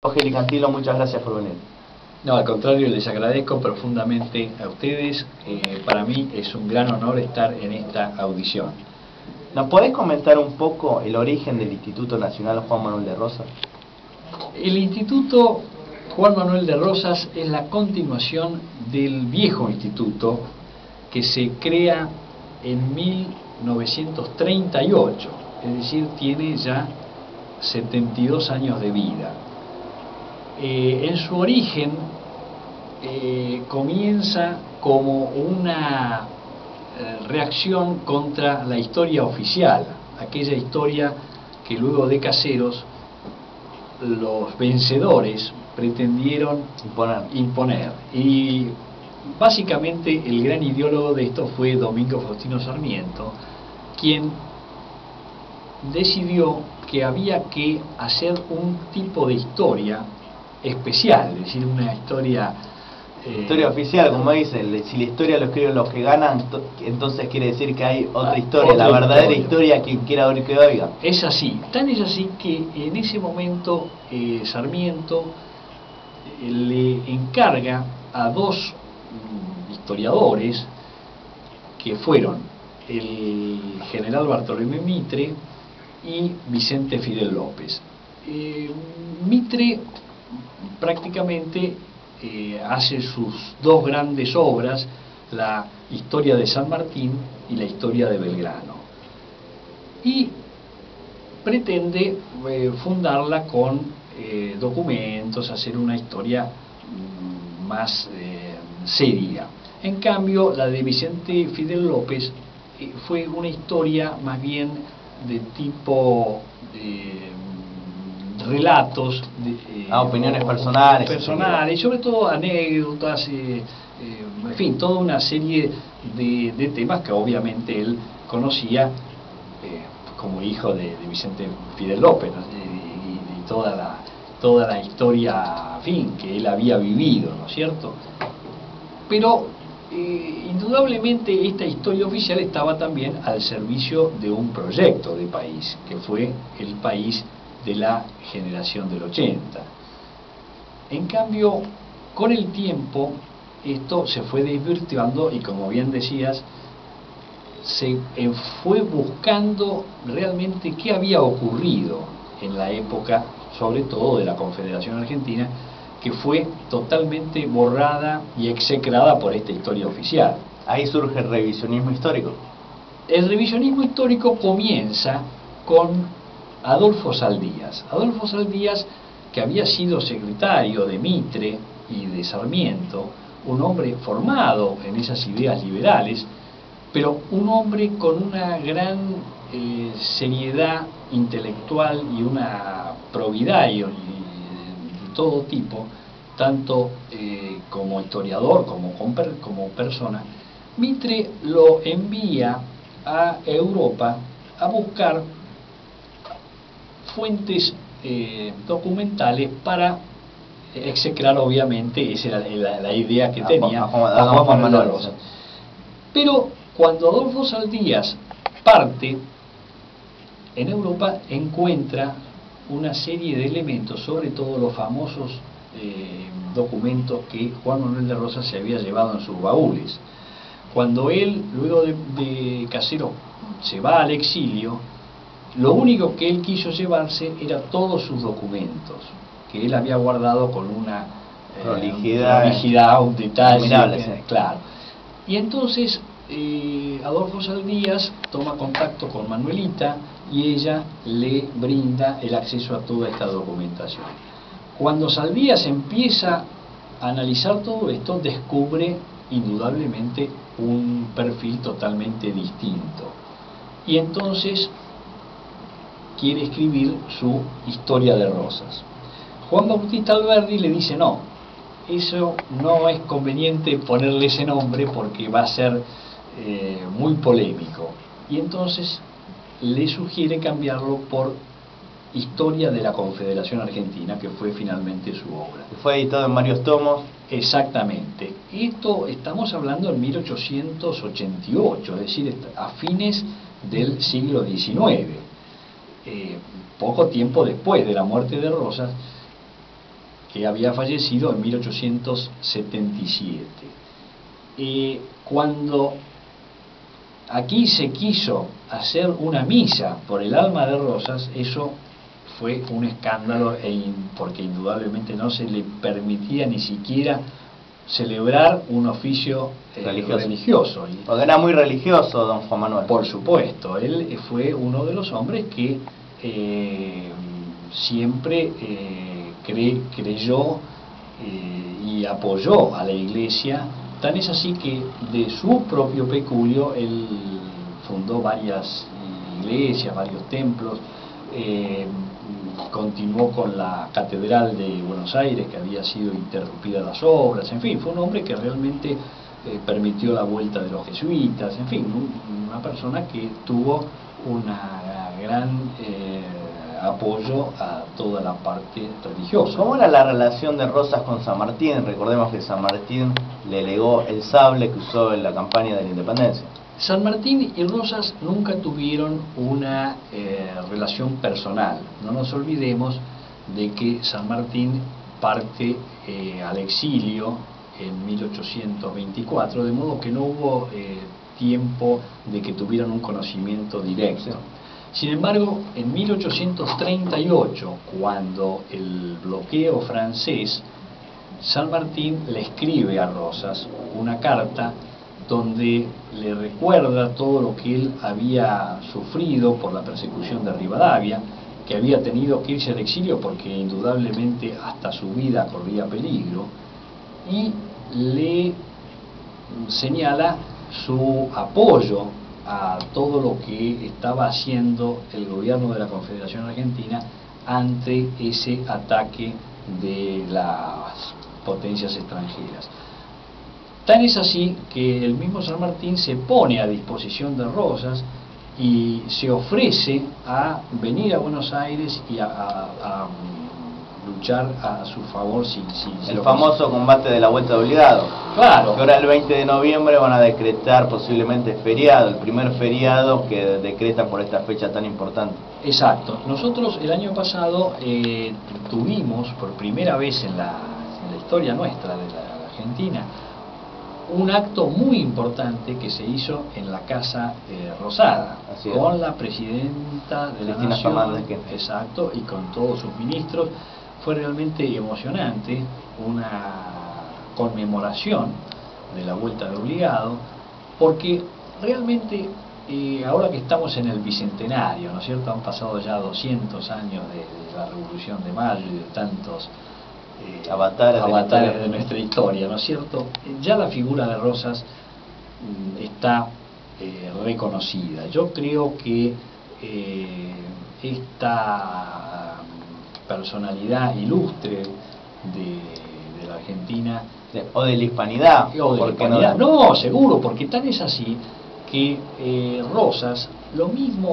Jorge Cantilo, muchas gracias por venir. No, al contrario, les agradezco profundamente a ustedes. Para mí es un gran honor estar en esta audición. ¿Nos podés comentar un poco el origen del Instituto Nacional Juan Manuel de Rosas? El Instituto Juan Manuel de Rosas es la continuación del viejo instituto que se crea en 1938, es decir, tiene ya 72 años de vida. En su origen comienza como una reacción contra la historia oficial, aquella historia que luego de Caseros los vencedores pretendieron imponer. Y básicamente el gran ideólogo de esto fue Domingo Faustino Sarmiento, quien decidió que había que hacer un tipo de historia especial, es decir, una historia oficial, como dicen. Si la historia lo escriben los que ganan, entonces quiere decir que hay otra historia, la verdadera historia, quien quiera oír que oiga. Es así, tan es así que en ese momento Sarmiento le encarga a dos historiadores que fueron el general Bartolomé Mitre y Vicente Fidel López. Mitre prácticamente hace sus dos grandes obras, la historia de San Martín y la historia de Belgrano, y pretende fundarla con documentos, hacer una historia más seria. En cambio, la de Vicente Fidel López fue una historia más bien de tipo relatos, opiniones personales, y sobre todo anécdotas, en fin, toda una serie de temas que obviamente él conocía como hijo de Vicente Fidel López, ¿no? y toda la historia, en fin, que él había vivido, ¿no es cierto? Pero indudablemente esta historia oficial estaba también al servicio de un proyecto de país, que fue el país de la generación del 80. En cambio, con el tiempo, esto se fue desvirtuando y, como bien decías, se fue buscando realmente qué había ocurrido en la época, sobre todo de la Confederación Argentina, que fue totalmente borrada y execrada por esta historia oficial. Ahí surge el revisionismo histórico. El revisionismo histórico comienza con Adolfo Saldías. Adolfo Saldías, que había sido secretario de Mitre y de Sarmiento, un hombre formado en esas ideas liberales, pero un hombre con una gran seriedad intelectual y una probidad y de todo tipo, tanto como historiador como persona. Mitre lo envía a Europa a buscar fuentes documentales para execrar, obviamente, esa era la idea que tenía Juan Manuel de Rosas. Pero cuando Adolfo Saldías parte, en Europa encuentra una serie de elementos, sobre todo los famosos documentos que Juan Manuel de Rosas se había llevado en sus baúles. Cuando él, luego de Caseros, se va al exilio, lo único que él quiso llevarse era todos sus documentos, que él había guardado con una prolijidad, un detalle, claro. Y entonces Adolfo Saldías toma contacto con Manuelita y ella le brinda el acceso a toda esta documentación. Cuando Saldías empieza a analizar todo esto, descubre indudablemente un perfil totalmente distinto. Y entonces quiere escribir su historia de Rosas. Juan Bautista Alberdi le dice: no, eso no es conveniente ponerle ese nombre porque va a ser muy polémico. Y entonces le sugiere cambiarlo por Historia de la Confederación Argentina, que fue finalmente su obra. Fue editado en varios tomos. Exactamente. Esto estamos hablando en 1888, es decir, a fines del siglo XIX. Poco tiempo después de la muerte de Rosas, que había fallecido en 1877. Cuando aquí se quiso hacer una misa por el alma de Rosas, eso fue un escándalo, porque indudablemente no se le permitía ni siquiera celebrar un oficio religioso. Porque era muy religioso don Juan Manuel. Por supuesto, él fue uno de los hombres que siempre creyó y apoyó a la Iglesia. Tan es así que de su propio peculio él fundó varias iglesias, varios templos, continuó con la Catedral de Buenos Aires, que había sido interrumpida las obras, en fin, fue un hombre que realmente permitió la vuelta de los jesuitas, en fin, una persona que tuvo una gran apoyo a toda la parte religiosa. ¿Cómo era la relación de Rosas con San Martín? Recordemos que San Martín le legó el sable que usó en la campaña de la Independencia. San Martín y Rosas nunca tuvieron una relación personal. No nos olvidemos de que San Martín parte al exilio en 1824, de modo que no hubo tiempo de que tuvieran un conocimiento directo. Sin embargo, en 1838, cuando el bloqueo francés, San Martín le escribe a Rosas una carta donde le recuerda todo lo que él había sufrido por la persecución de Rivadavia, que había tenido que irse al exilio porque indudablemente hasta su vida corría peligro, y le señala su apoyo a todo lo que estaba haciendo el gobierno de la Confederación Argentina ante ese ataque de las potencias extranjeras. Tan es así que el mismo San Martín se pone a disposición de Rosas y se ofrece a venir a Buenos Aires y a luchar a su favor. El famoso combate de la Vuelta de Obligado. Claro. Que ahora el 20 de noviembre van a decretar posiblemente feriado, el primer feriado que decretan por esta fecha tan importante. Exacto. Nosotros el año pasado tuvimos por primera vez en la historia nuestra de la Argentina un acto muy importante que se hizo en la Casa Rosada, con la presidenta de la Nación, exacto, y con todos sus ministros. Fue realmente emocionante, una conmemoración de la Vuelta de Obligado, porque realmente ahora que estamos en el bicentenario, ¿no es cierto?, han pasado ya 200 años de la Revolución de Mayo y de tantos avatares de nuestra historia, ¿no es cierto? Ya la figura de Rosas está reconocida. Yo creo que esta personalidad ilustre de la Argentina o de la hispanidad, no, seguro, porque tan es así que Rosas, lo mismo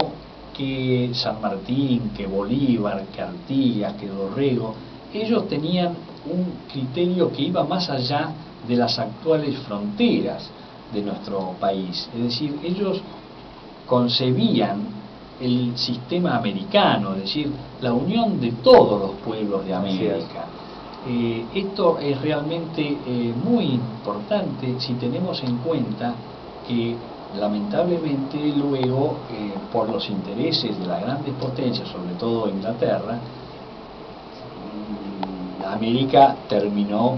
que San Martín, que Bolívar, que Artigas, que Dorrego, ellos tenían un criterio que iba más allá de las actuales fronteras de nuestro país. Es decir, ellos concebían el sistema americano, es decir, la unión de todos los pueblos de América. Esto es realmente muy importante si tenemos en cuenta que lamentablemente luego, por los intereses de las grandes potencias, sobre todo Inglaterra, América terminó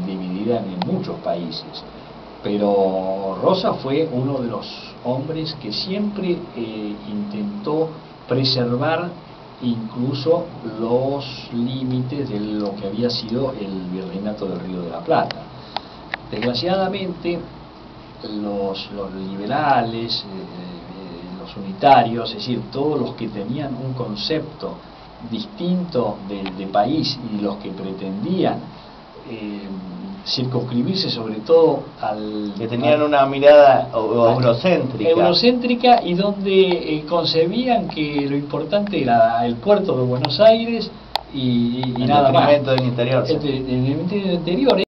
dividida en muchos países. Pero Rosas fue uno de los hombres que siempre intentó preservar incluso los límites de lo que había sido el virreinato del Río de la Plata. Desgraciadamente, los liberales, los unitarios, es decir, todos los que tenían un concepto distinto de país y los que pretendían circunscribirse sobre todo que tenían una mirada eurocéntrica y donde concebían que lo importante era el puerto de Buenos Aires y nada más. Del interior. El interior